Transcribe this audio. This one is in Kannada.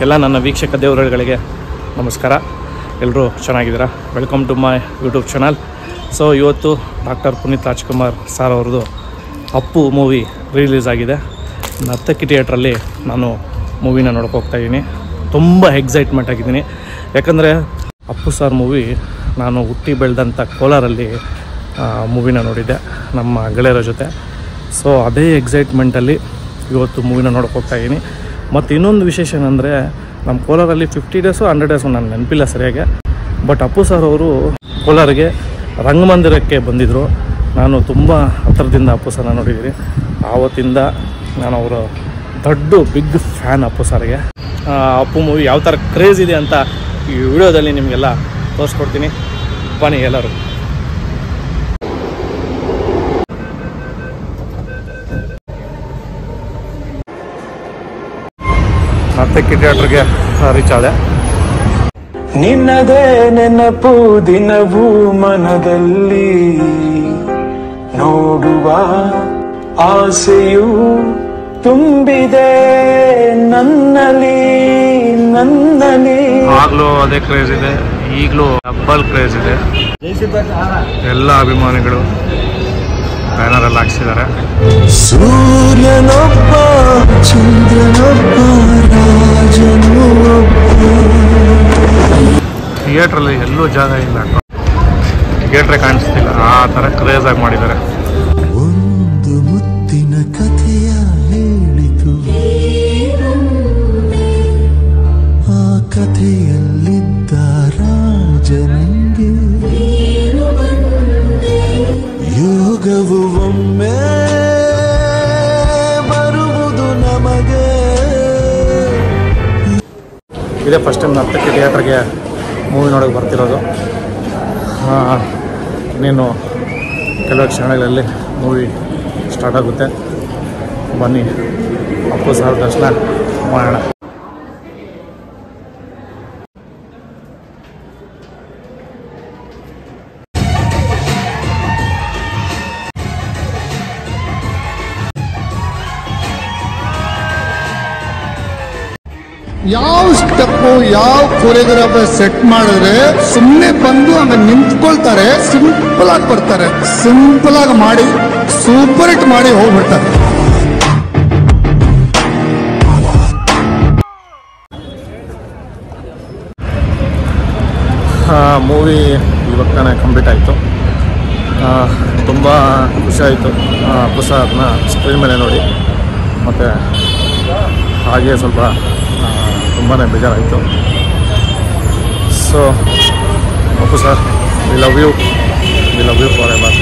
ಎಲ್ಲ ನನ್ನ ವೀಕ್ಷಕ ದೇವರುಗಳಿಗೆ ನಮಸ್ಕಾರ. ಎಲ್ಲರೂ ಚೆನ್ನಾಗಿದ್ದೀರಾ? Welcome to my YouTube channel. So ಇವತ್ತು ಡಾಕ್ಟರ್ ಪುನೀತ್ ರಾಜ್ಕುಮಾರ್ ಸರ್ ಅವ್ರದ್ದು ಅಪ್ಪು ಮೂವಿ ರಿಲೀಸ್ ಆಗಿದೆ. ನರ್ತಕಿ ಥಿಯೇಟ್ರಲ್ಲಿ ನಾನು ಮೂವಿನ ನೋಡ್ಕೋಗ್ತಾಯಿದ್ದೀನಿ. ತುಂಬ ಎಕ್ಸೈಟ್ಮೆಂಟ್ ಆಗಿದ್ದೀನಿ. ಯಾಕಂದರೆ ಅಪ್ಪು ಸರ್ ಮೂವಿ ನಾನು ಹುಟ್ಟಿ ಬೆಳೆದಂಥ ಕೋಲಾರಲ್ಲಿ ಮೂವಿನ ನೋಡಿದ್ದೆ ನಮ್ಮ ಗೆಳೆಯರ ಜೊತೆ. ಸೊ ಅದೇ ಎಕ್ಸೈಟ್ಮೆಂಟಲ್ಲಿ ಇವತ್ತು ಮೂವಿನ ನೋಡ್ಕೋಗ್ತಾಯಿದ್ದೀನಿ. ಮತ್ತು ಇನ್ನೊಂದು ವಿಶೇಷ ಏನಂದರೆ ನಮ್ಮ ಕೋಲಾರಲ್ಲಿ 50 ಡೇಸು 100 ಡೇಸು ನಾನು ನೆನಪಿಲ್ಲ ಸರಿಯಾಗಿ. ಬಟ್ ಅಪ್ಪು ಸರ್ ಅವರು ಕೋಲಾರಿಗೆ ರಂಗಮಂದಿರಕ್ಕೆ ಬಂದಿದ್ದರು. ನಾನು ತುಂಬ ಹತ್ತಿರದಿಂದ ಅಪ್ಪು ಸರ್ನ ನೋಡಿದ್ದೀನಿ. ಆವತ್ತಿಂದ ನಾನು ಅವರ ದೊಡ್ಡ ಬಿಗ್ ಫ್ಯಾನ್ ಅಪ್ಪು ಸರ್ಗೆ. ಅಪ್ಪು ಮೂವಿ ಯಾವ ಥರ ಕ್ರೇಜ್ ಇದೆ ಅಂತ ಈ ವಿಡಿಯೋದಲ್ಲಿ ನಿಮಗೆಲ್ಲ ತೋರಿಸ್ಕೊಡ್ತೀನಿ. ಬನ್ನಿ ಎಲ್ಲರೂ. ನರ್ತಕಿ ಥಿಯೇಟ್ರಿಗೆ ರೀಚ್ ಆದೆ. ನಿನ್ನದೇ ನೆನಪು ದಿನವೂ ಮನದಲ್ಲಿ ನೋಡುವ ಆಸೆಯು ತುಂಬಿದೆ ನನ್ನಲ್ಲಿ. ಆಗ್ಲೂ ಅದೇ ಕ್ರೇಜ್ ಇದೆ, ಈಗಲೂ ಡಬ್ಬಲ್ ಕ್ರೇಜ್ ಇದೆ. ಎಲ್ಲ ಅಭಿಮಾನಿಗಳು ಬ್ಯಾನರ್ ಎಲ್ಲ ಹಾಕ್ಸಿದ್ದಾರೆ. ಸೂರ್ಯನೊಬ್ಬ ಚಂದ್ರನೊಬ್ಬ ಥಿಯೇಟ್ರಲ್ಲಿ ಎಲ್ಲೂ ಜಾಗ ಇಲ್ಲ, ಥಿಯೇಟ್ರೇ ಕಾಣಿಸ್ತಿಲ್ಲ, ಆ ಥರ ಕ್ರೇಜ್ ಆಗಿ ಮಾಡಿದ್ದಾರೆ. ಒಂದು ಮುತ್ತಿನ ಕಥೆಯ ಹೇಳಿತು, ಆ ಕಥೆಯಲ್ಲಿದ್ದ ರಾಜನಿಗೆ ಯೋಗವು ಒಮ್ಮೆ ಬರುವುದು ನಮಗೆ. ಇದೇ ಫಸ್ಟ್ ಟೈಮ್ ನರ್ತಕಿ ಥಿಯೇಟ್ರಿಗೆ ಮೂವಿ ನೋಡೋಕೆ ಬರ್ತಿರೋದು. ಇನ್ನೇನು ಕೆಲವು ಕ್ಷಣಗಳಲ್ಲಿ ಮೂವಿ ಸ್ಟಾರ್ಟ್ ಆಗುತ್ತೆ. ಬನ್ನಿ ಅಪ್ಪು ಸರ್ ದರ್ಶನ ಮಾಡೋಣ. ಯಾವ ಸ್ಟೆಪ್ಪು ಯಾವ ಕೊರಿಯೋಗ್ರಾಫರ್ ಸೆಟ್ ಮಾಡಿದ್ರೆ ಸುಮ್ಮನೆ ಬಂದು ಹಂಗ ನಿಂತ್ಕೊಳ್ತಾರೆ, ಸಿಂಪಲ್ ಆಗಿ ಬರ್ತಾರೆ, ಸಿಂಪಲ್ ಆಗಿ ಮಾಡಿ ಸೂಪರ್ ಹಿಟ್ ಮಾಡಿ ಹೋಗ್ಬಿಡ್ತಾರೆ. ಮೂವಿ ಇವಾಗ ತಾನೇ ಕಂಪ್ಲೀಟ್ ಆಯಿತು. ತುಂಬ ಖುಷಿ ಆಯಿತು ಅಪ್ಪು ಸರ್ನ ಸ್ಕ್ರೀನ್ ಮೇಲೆ ನೋಡಿ. ಮತ್ತು ಹಾಗೆ ಸ್ವಲ್ಪ ತುಂಬಾ ಬೇಜಾರಾಯಿತು. So Appu sir, we love you for ever.